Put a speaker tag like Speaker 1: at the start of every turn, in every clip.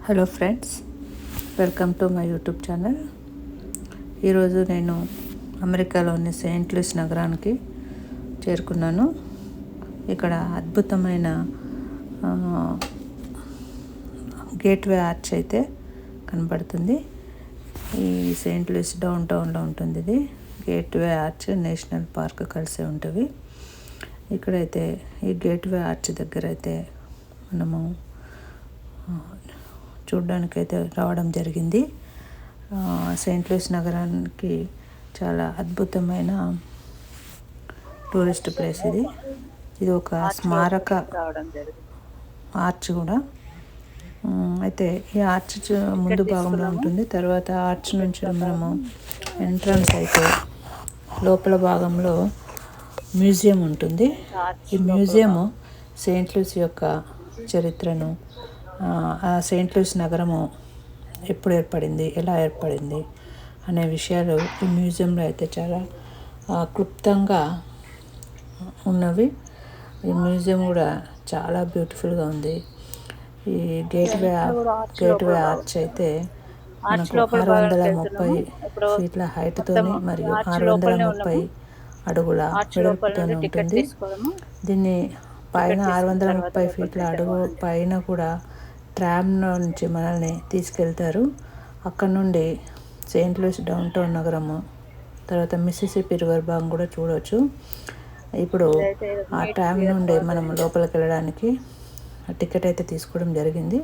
Speaker 1: Hello friends, welcome to my YouTube channel. ఈరోజు నేను అమెరికాలోని సెయింట్ లూయిస్ నగరానికి చేరుకున్నాను. ఇక్కడ అద్భుతమైన గేట్వే ఆర్చ్ అయితే కనబడుతుంది. ఈ సెయింట్ లూయిస్ డౌన్ టౌన్లో ఉంటుంది. ఇది గేట్వే ఆర్చ్, నేషనల్ పార్క్ కలిసి ఉంటుంది. ఇక్కడైతే ఈ గేట్వే ఆర్చ్ దగ్గర అయితే మనము చూడడానికైతే రావడం జరిగింది. సెయింట్ లూయిస్ నగరానికి చాలా అద్భుతమైన టూరిస్ట్ ప్లేస్ ఇది. ఇది ఒక స్మారక ఆర్చ్ కూడా. అయితే ఈ ఆర్చ్ ముందు భాగంలో ఉంటుంది. తర్వాత ఆర్చ్ నుంచి మనము ఎంట్రన్స్ అయితే లోపల భాగంలో మ్యూజియం ఉంటుంది. ఈ మ్యూజియము సెయింట్ లూయిస్ యొక్క చరిత్రను, సెయింట్ లూయిస్ నగరము ఎప్పుడు ఏర్పడింది, ఎలా ఏర్పడింది అనే విషయాలు ఈ మ్యూజియంలో అయితే చాలా క్లుప్తంగా ఉన్నవి. ఈ మ్యూజియం కూడా చాలా బ్యూటిఫుల్గా ఉంది. ఈ గేట్వే ఆర్చ్ అయితే మనకు 630 ఫీట్ల హైట్తోని మరియు 630 అడుగుల వెడల్పుతోని ఉంటుంది. దీన్ని పైన 630 ఫీట్ల అడుగు పైన కూడా ట్రామ్ నుంచి మనల్ని తీసుకెళ్తారు. అక్కడ నుండి సెయింట్ లూయిస్ డౌన్ టౌన్ నగరము, తర్వాత మిసిసిపి రివర్ బ్యాంక్ కూడా చూడవచ్చు. ఇప్పుడు ఆ ట్రామ్ నుండి మనం లోపలికి వెళ్ళడానికి టికెట్ అయితే తీసుకోవడం జరిగింది.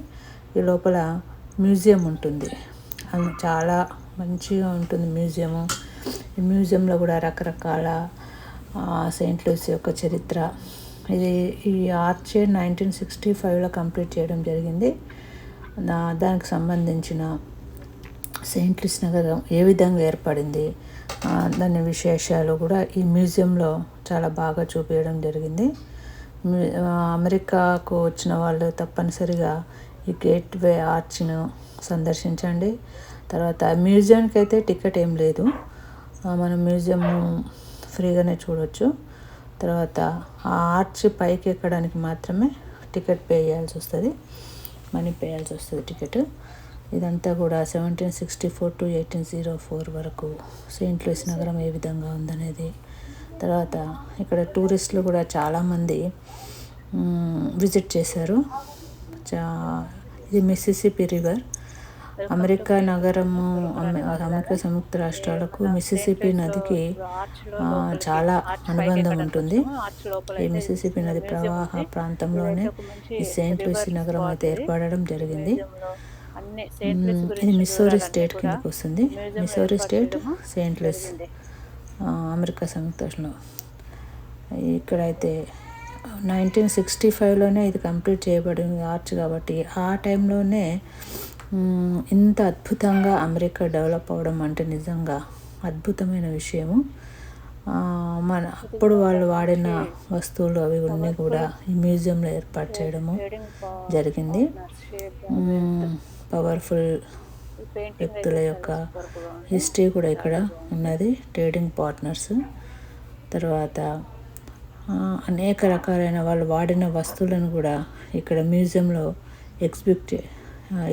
Speaker 1: ఈ లోపల మ్యూజియం ఉంటుంది. అది చాలా మంచిగా ఉంటుంది మ్యూజియము. ఈ మ్యూజియంలో కూడా రకరకాల సెయింట్ లూయిస్ యొక్క చరిత్ర. ఈ ఆర్చ్ 1965లో కంప్లీట్ చేయడం జరిగింది. దానికి సంబంధించిన సెయింట్ లూయిస్ నగరం ఏ విధంగా ఏర్పడింది, దాని విశేషాలు కూడా ఈ మ్యూజియంలో చాలా బాగా చూపించడం జరిగింది. అమెరికాకు వచ్చిన వాళ్ళు తప్పనిసరిగా ఈ గేట్వే ఆర్చ్ను సందర్శించండి. తర్వాత మ్యూజియంకి అయితే టికెట్ ఏం లేదు, మనం మ్యూజియం ఫ్రీగానే చూడవచ్చు. తర్వాత ఆ ఆర్చ్ పైకి ఎక్కడానికి మాత్రమే టికెట్ పే చేయాల్సి వస్తుంది, మనీ పే చేయాల్సి వస్తుంది టికెట్. ఇదంతా కూడా 1764 to 1804 వరకు సెయింట్ లూయిస్ నగరం ఏ విధంగా ఉందనేది. తర్వాత ఇక్కడ టూరిస్టులు కూడా చాలామంది విజిట్ చేశారు. ఇది మిసిసిపి రివర్. అమెరికా నగరము, అమెరికా సంయుక్త రాష్ట్రాలకు మిసిసిపి నదికి చాలా అనుబంధం ఉంటుంది. ఈ మిసిసిపి నది ప్రవాహ ప్రాంతంలోనే ఈ సెయింట్ లూయిస్ నగరం అయితే ఏర్పడడం జరిగింది. ఇది మిస్సౌరీ స్టేట్ కిందకి వస్తుంది. Missouri state, Saint Louis, America సంయుక్త రాష్ట్రంలో. ఇక్కడైతే 1965లోనే ఇది కంప్లీట్ చేయబడింది ఆర్చ్ కాబట్టి, ఆ టైంలోనే ఇంత అద్భుతంగా అమెరికా డెవలప్ అవ్వడం అంటే నిజంగా అద్భుతమైన విషయము. అప్పుడు వాళ్ళు వాడిన వస్తువులు అవి అన్నీ కూడా ఈ మ్యూజియంలో ఏర్పాటు చేయడము జరిగింది. పవర్ఫుల్ వ్యక్తుల యొక్క హిస్టరీ కూడా ఇక్కడ ఉన్నది, ట్రేడింగ్ పార్ట్నర్స్. తర్వాత అనేక రకాలైన వాళ్ళు వాడిన వస్తువులను కూడా ఇక్కడ మ్యూజియంలో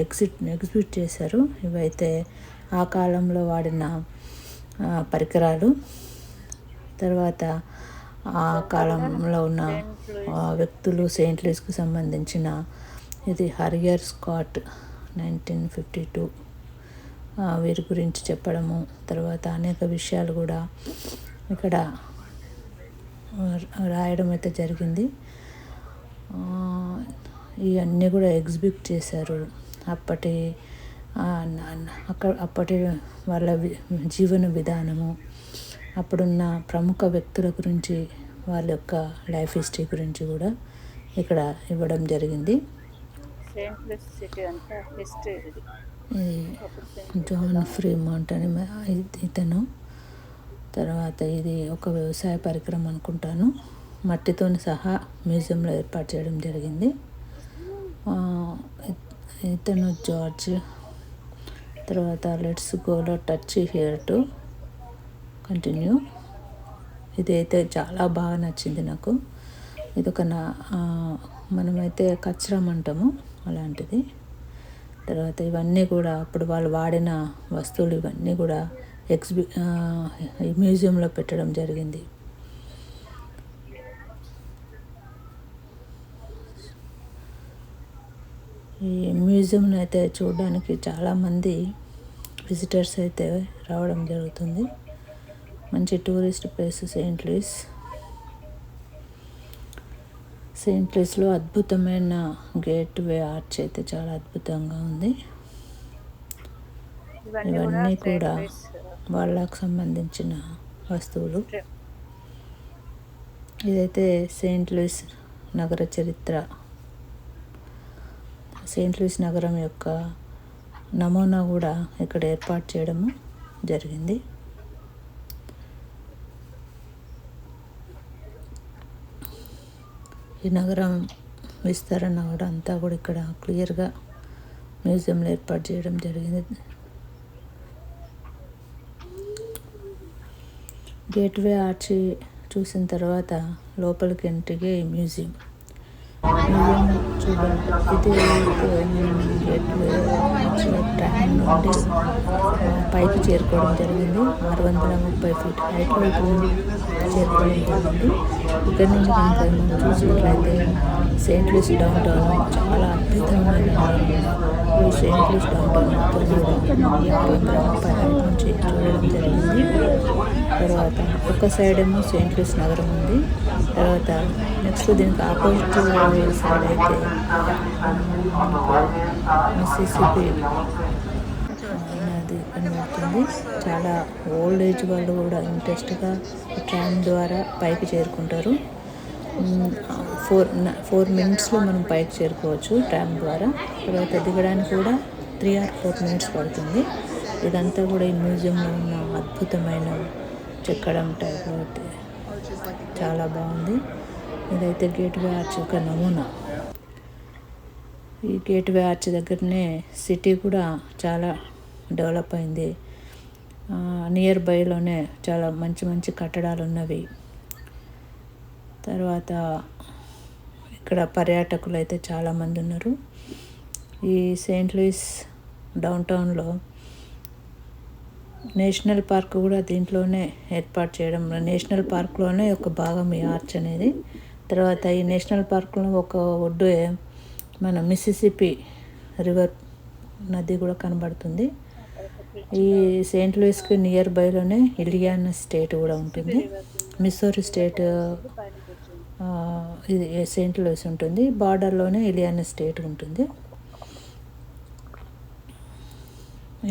Speaker 1: ఎగ్జిబిట్ చేశారు. ఇవైతే ఆ కాలంలో వాడిన పరికరాలు. తర్వాత ఆ కాలంలో ఉన్న వ్యక్తులు, సెయింట్ లూయిస్కి సంబంధించిన ఇది హరియర్ స్కాట్ 1952 వీరి గురించి చెప్పడము. తర్వాత అనేక విషయాలు కూడా ఇక్కడ రాయడం అయితే జరిగింది. ఇవన్నీ కూడా ఎగ్జిబిట్ చేశారు. అప్పటి వాళ్ళ జీవన విధానము, అప్పుడున్న ప్రముఖ వ్యక్తుల గురించి, వాళ్ళ యొక్క లైఫ్ హిస్టరీ గురించి కూడా ఇక్కడ ఇవ్వడం జరిగింది. జాన్ ఫ్రీమాంట్ అని ఇతను. తర్వాత ఇది ఒక వ్యవసాయ పరికరం అనుకుంటాను, మట్టితో సహా మ్యూజియంలో ఏర్పాటు చేయడం జరిగింది. ఇతను జార్జ్. తర్వాత లెట్స్ గోలో టచ్ హియర్ టు కంటిన్యూ. ఇదైతే చాలా బాగా నచ్చింది నాకు. ఇదొక మనమైతే కచ్చరం అంటాము అలాంటిది. తర్వాత ఇవన్నీ కూడా అప్పుడు వాళ్ళు వాడిన వస్తువులు ఇవన్నీ కూడా ఈ మ్యూజియంలో పెట్టడం జరిగింది. ఈ మ్యూజియంని అయితే చూడడానికి చాలామంది విజిటర్స్ అయితే రావడం జరుగుతుంది. మంచి టూరిస్ట్ ప్లేస్ సెయింట్ లూయిస్లో అద్భుతమైన గేట్ వే ఆర్చ్ అయితే చాలా అద్భుతంగా ఉంది. ఇవన్నీ కూడా వాళ్ళకు సంబంధించిన వస్తువులు. ఇదైతే సెయింట్ లూయిస్ నగర చరిత్ర, సెయింట్ లూయిస్ నగరం యొక్క నమూనా కూడా ఇక్కడ ఏర్పాటు చేయడము జరిగింది. ఈ నగరం విస్తరణ కూడా అంతా కూడా ఇక్కడ క్లియర్గా మ్యూజియంలో ఏర్పాటు చేయడం జరిగింది. గేట్వే ఆర్చి చూసిన తర్వాత లోపలికి ఎంట్రీగా ఈ మ్యూజియం చూడండి. ఇది గేట్వే ఆర్చి ట్రైన్ నుండి పైకి చేరుకోవడం జరిగింది. 630 ఫీట్ హైట్లో చేరుకోవడం జరిగింది. ఇక్కడ నుంచి కనుక మనం చూసినట్లయితే సెయింట్ లూయిస్ డౌన్ టౌన్ చాలా అద్భుతమైన ఈ సెయింట్ లూయిస్ డౌన్ టౌన్ మొత్తం కూడా 630 హైట్ నుంచి చూడడం జరిగింది. తర్వాత ఒక సైడ్ ఏమో సెయింట్ లూయిస్ నగరం ఉంది. తర్వాత నెక్స్ట్ దీనికి ఆపోజిట్ సైడ్ అయితే మిసిసిపి నది కనబడుతుంది. చాలా ఓల్డ్ ఏజ్ వాళ్ళు కూడా ఇంట్రెస్ట్గా ట్రైన్ ద్వారా పైకి చేరుకుంటారు. 4 మినిట్స్లో మనం పైకి చేరుకోవచ్చు ట్రైన్ ద్వారా. తర్వాత దిగడానికి కూడా 3 or 4 మినిట్స్ పడుతుంది. ఇదంతా కూడా ఈ మ్యూజియంలో ఉన్న అద్భుతమైన చెక్కడం టైప్లో అయితే చాలా బాగుంది. ఇదైతే గేట్వే ఆర్చ్ యొక్క నమూనా. ఈ గేట్వే ఆర్చ్ దగ్గరనే సిటీ కూడా చాలా డెవలప్ అయింది. నియర్ బైలోనే చాలా మంచి మంచి కట్టడాలు ఉన్నవి. తర్వాత ఇక్కడ పర్యాటకులు అయితే చాలామంది ఉన్నారు. ఈ సెయింట్ లూయిస్ డౌన్ టౌన్లో నేషనల్ పార్క్ కూడా దీంట్లోనే ఏర్పాటు చేయడం, నేషనల్ పార్క్లోనే ఒక భాగం ఈ ఆర్చ్ అనేది. తర్వాత ఈ నేషనల్ పార్క్లో ఒక ఒడ్డు మన మిసిసిపి రివర్ నది కూడా కనబడుతుంది. ఈ సెయింట్ లూయిస్కి నియర్ బైలోనే ఇలియానా స్టేట్ కూడా ఉంటుంది. మిస్సూరీ స్టేట్ ఇది సెయింట్ లూయిస్ ఉంటుంది. బార్డర్లోనే ఇలియానా స్టేట్ ఉంటుంది.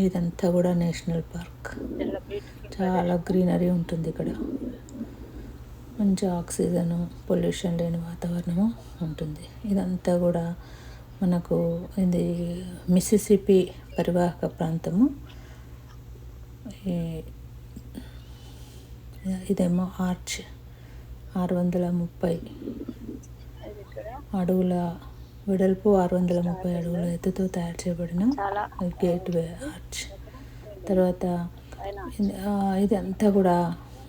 Speaker 1: ఇదంతా కూడా నేషనల్ పార్క్. చాలా గ్రీనరీ ఉంటుంది ఇక్కడ. మంచి ఆక్సిజను, పొల్యూషన్ లేని వాతావరణము ఉంటుంది. ఇదంతా కూడా మనకు ఇది మిసిసిపి పరివాహక ప్రాంతము. ఇదేమో ఆర్చ్ 630 అడుగుల వెడల్పు, 630 అడుగుల ఎత్తుతో తయారు చేయబడిన గేట్వే ఆర్చ్. తర్వాత ఇది అంతా కూడా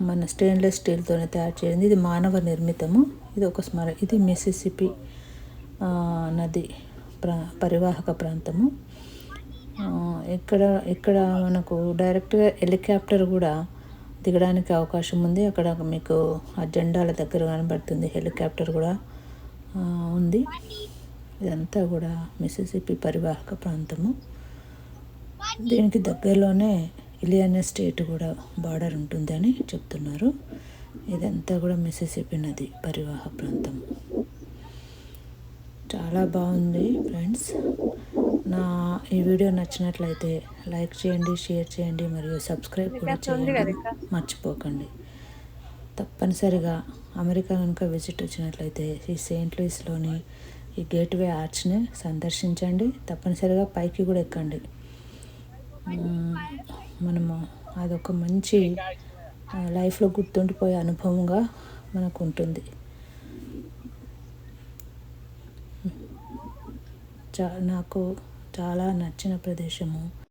Speaker 1: మన స్టెయిన్లెస్ స్టీల్తోనే తయారు చేయండి. ఇది మానవ నిర్మితము. ఇది ఒక ఇది మిసిసిపి నది పరివాహక ప్రాంతము. ఇక్కడ మనకు డైరెక్ట్గా హెలికాప్టర్ కూడా దిగడానికి అవకాశం ఉంది. అక్కడ మీకు ఆ జెండాల దగ్గర కనబడుతుంది, హెలికాప్టర్ కూడా ఉంది. ఇదంతా కూడా మిసిసిపి పరివాహక ప్రాంతము. దీనికి దగ్గరలోనే ఇలియానా స్టేట్ కూడా బార్డర్ ఉంటుందని చెప్తున్నారు. ఇదంతా కూడా మిసిసిపి నది పరివాహక ప్రాంతం. చాలా బాగుంది ఫ్రెండ్స్. ఈ వీడియో నచ్చినట్లయితే లైక్ చేయండి, షేర్ చేయండి మరియు సబ్స్క్రైబ్ కూడా చేయండి, మర్చిపోకండి. తప్పనిసరిగా అమెరికా కనుక విజిట్ వచ్చినట్లయితే ఈ సెయింట్ లూయిస్లోని ఈ గేట్వే ఆర్చ్ని సందర్శించండి. తప్పనిసరిగా పైకి కూడా ఎక్కండి. మనము అదొక మంచి లైఫ్లో గుర్తుండిపోయే అనుభవంగా మనకు ఉంటుంది. నాకు చాలా నచ్చిన ప్రదేశము.